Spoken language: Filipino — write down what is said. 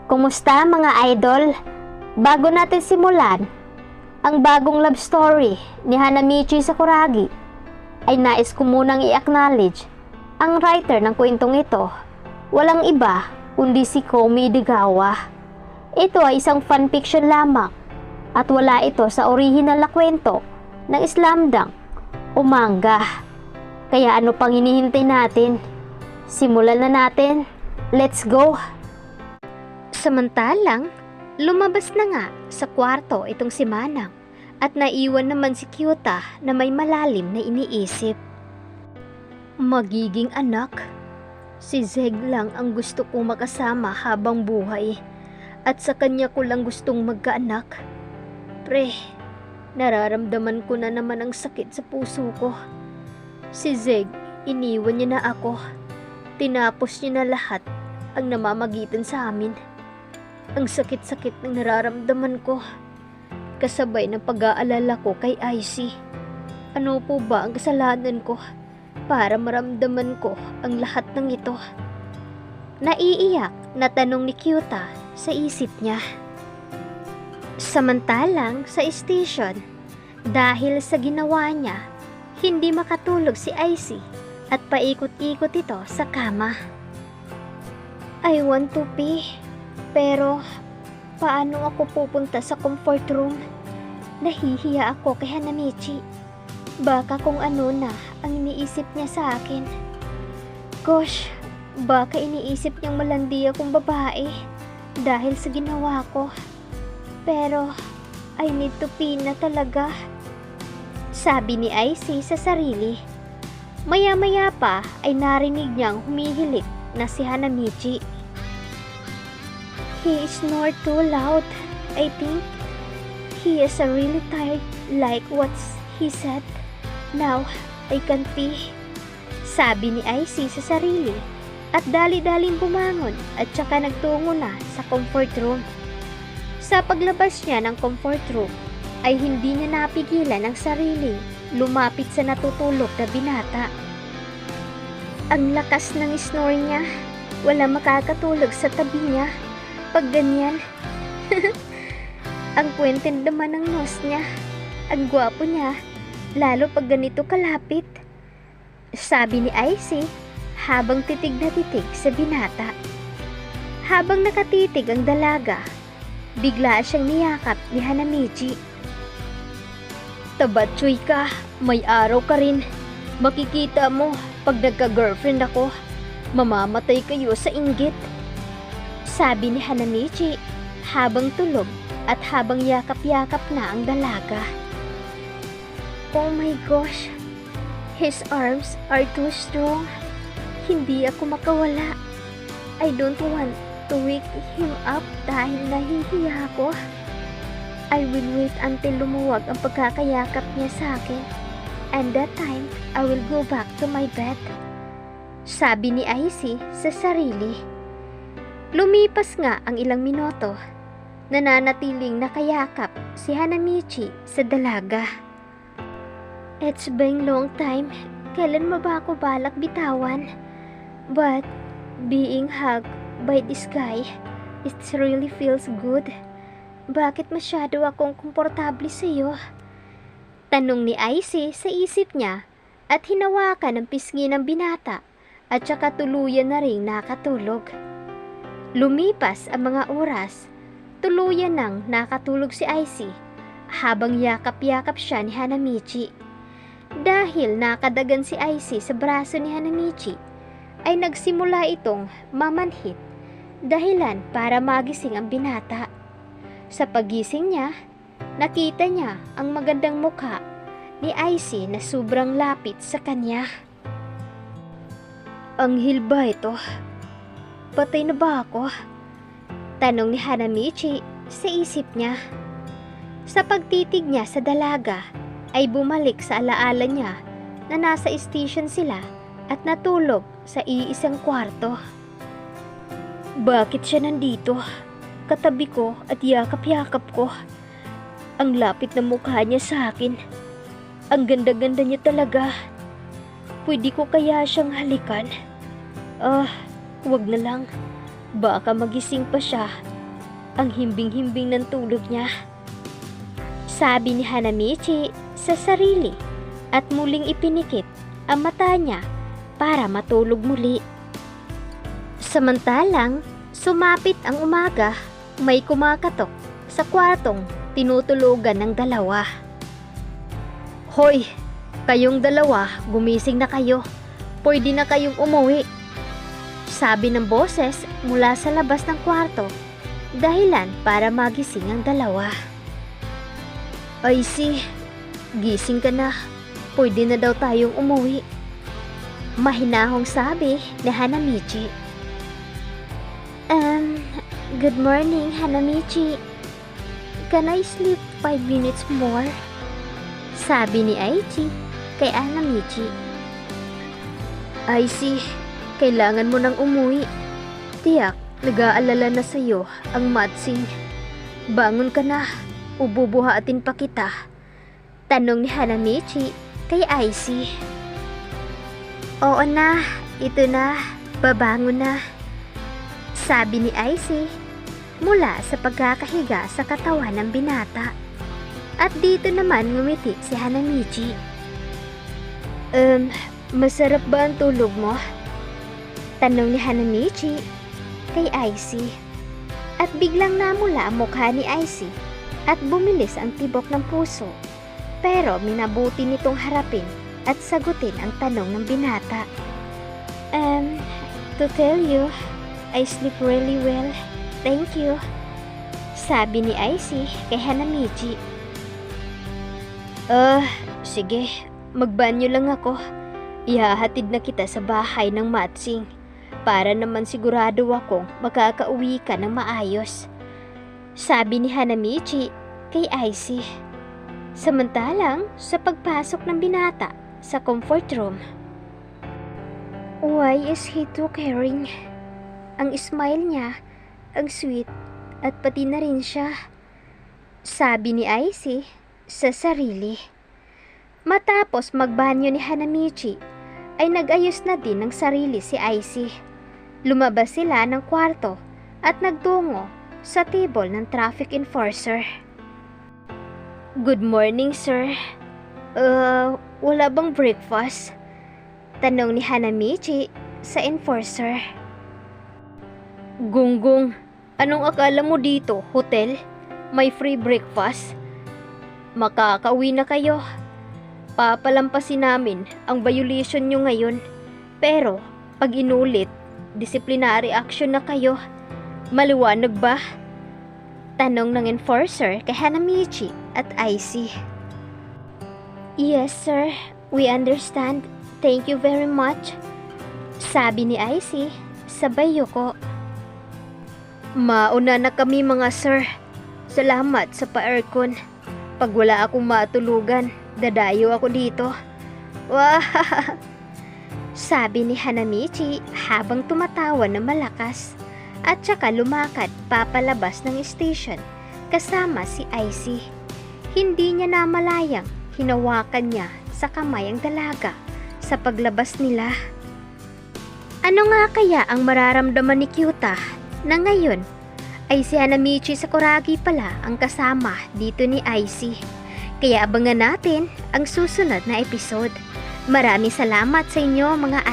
Kumusta mga idol? Bago natin simulan ang bagong love story ni Hanamichi Sakuragi, ay nais ko munang i-acknowledge ang writer ng kwentong ito. Walang iba kundi si Komi Degawa. Ito ay isang fanfiction lamang at wala ito sa original na kwento ng slamdunk o manga. Kaya ano pang hinihintay natin? Simulan na natin. Let's go! Samantalang, lumabas na nga sa kwarto itong si Manang at naiwan naman si Kyuta na may malalim na iniisip. Magiging anak, si Zeg lang ang gusto kong makasama habang buhay at sa kanya ko lang gustong magkaanak. Pre, nararamdaman ko na naman ang sakit sa puso ko. Si Zeg, iniwan niya na ako. Tinapos niya na lahat ang namamagitan sa amin. Ang sakit-sakit ng nararamdaman ko, kasabay ng pag-aalala ko kay Icy. Ano po ba ang kasalanan ko para maramdaman ko ang lahat ng ito? Naiiyak na tanong ni Kyuta sa isip niya. Samantalang sa station, dahil sa ginawa niya, hindi makatulog si Icy at paikot-ikot ito sa kama. I want to pee. Pero, paano ako pupunta sa comfort room? Nahihiya ako kay Hanamichi. Baka kung ano na ang iniisip niya sa akin. Gosh, baka iniisip niyang malandi akong babae dahil sa ginawa ko. Pero, I need to pee na talaga. Sabi ni Icy sa sarili. Maya-maya pa ay narinig niyang humihilik na si Hanamichi. He snored too loud. I think he is really tired like what he said. Now, I can pee. Sabi ni Icy sa sarili at dali-daling bumangon at saka nagtungo na sa comfort room. Sa paglabas niya ng comfort room ay hindi niya napigilan ang sarili lumapit sa natutulog na binata. Ang lakas ng snore niya, wala makakatulog sa tabi niya. Pag ganyan, ang puwente naman ng nose niya, ang gwapo niya, lalo pag ganito kalapit. Sabi ni Icy habang titig na titig sa binata. Habang nakatitig ang dalaga, bigla siyang niyakap ni Hanamichi. Tabatsoy ka, may araw ka rin. Makikita mo pag nagka-girlfriend ako, mamamatay kayo sa inggit. Sabi ni Hanamichi habang tulog at habang yakap-yakap na ang dalaga. Oh my gosh, his arms are too strong. Hindi ako makawala. I don't want to wake him up dahil nahihiya ako. I will wait until lumuwag ang pagkakayakap niya sa akin. And that time, I will go back to my bed. Sabi ni Icy sa sarili. Lumipas nga ang ilang minuto, nananatiling nakayakap si Hanamichi sa dalaga. It's been long time, kailan mo ba ako balak bitawan? But being hugged by this guy, it really feels good. Bakit masyado akong komportable sa iyo? Tanong ni Icy sa isip niya at hinawakan ang pisngi ng binata at saka tuluyan na ring nakatulog. Lumipas ang mga oras, tuluyan nang nakatulog si Icy habang yakap-yakap siya ni Hanamichi. Dahil nakadagan si Icy sa braso ni Hanamichi, ay nagsimula itong mamanhit, dahilan para magising ang binata. Sa pagising niya, nakita niya ang magandang mukha ni Icy na sobrang lapit sa kanya. Anghel ba ito? Patay na ba ako? Tanong ni Hanamichi sa isip niya. Sa pagtitig niya sa dalaga, ay bumalik sa alaala niya na nasa station sila at natulog sa iisang kwarto. Bakit siya nandito? Katabi ko at yakap-yakap ko. Ang lapit na mukha niya sa akin. Ang ganda-ganda niya talaga. Pwede ko kaya siyang halikan? Huwag na lang. Baka magising pa siya ang himbing-himbing ng tulog niya. Sabi ni Hanamichi sa sarili at muling ipinikit ang mata niya para matulog muli. Samantalang sumapit ang umaga, may kumakatok sa kwartong tinutulugan ng dalawa. Hoy, kayong dalawa, gumising na kayo. Pwede na kayong umuwi. Sabi ng boses mula sa labas ng kwarto, dahilan para magising ang dalawa. Ay gising ka na. Pwede na daw tayong umuwi. Mahinahong sabi ni Hanamichi. Good morning, Hanamichi. Can I sleep 5 minutes more? Sabi ni Aichi kay Hanamichi. Aichi, kailangan mo nang umuwi. Tiyak, nag-aalala na sa'yo ang Matsing. Bangon ka na, ububuhatin pa kita. Tanong ni Hanamichi kay Aichi. Oo na, ito na, babangon na. Sabi ni Aichi mula sa pagkakahiga sa katawan ng binata. At dito naman ngumiti si Hanamichi. Masarap ba ang tulog mo? Tanong ni Hanamichi kay Aichi. At biglang namula ang mukha ni Aichi at bumilis ang tibok ng puso. Pero minabuti nitong harapin at sagutin ang tanong ng binata. To tell you, I sleep really well. Thank you. Sabi ni Aichi kay Hanamichi. Sige, magbanyo lang ako. Ihahatid na kita sa bahay ng Matsing para naman sigurado akong makakauwi ka ng maayos. Sabi ni Hanamichi kay Aichi. Samantalang sa pagpasok ng binata sa comfort room. Why is he too caring? Ang smile niya, ang sweet at pati na rin siya. Sabi ni Aichi sa sarili. Matapos magbanyo ni Hanamichi, ay nag-ayos na din ng sarili si Aichi. Lumabas sila ng kwarto at nagtungo sa table ng traffic enforcer. Good morning, sir. Wala bang breakfast? Tanong ni Hanamichi sa enforcer. Gunggong, anong akala mo dito, hotel? May free breakfast? Makakauwi na kayo. Papalampasin namin ang violation nyo ngayon. Pero, pag inulit, disciplinary action na kayo. Maliwanag ba? Tanong ng enforcer kay Hanamichi at Aichi. Yes, sir. We understand. Thank you very much. Sabi ni Aichi sabay yuko. Mauna na kami mga sir. Salamat sa pa-aircon. Pag wala akong matulugan, dadayo ako dito. Wah! Sabi ni Hanamichi habang tumatawa na malakas at saka lumakad papalabas ng station kasama si Aichi. Hindi niya namalayang hinawakan niya sa kamay ang dalaga sa paglabas nila. Ano nga kaya ang mararamdaman ni Kyuta na ngayon ay si Hanamichi Sakuragi pala ang kasama dito ni Aichi? Kaya abangan natin ang susunod na episode. Maraming salamat sa inyo mga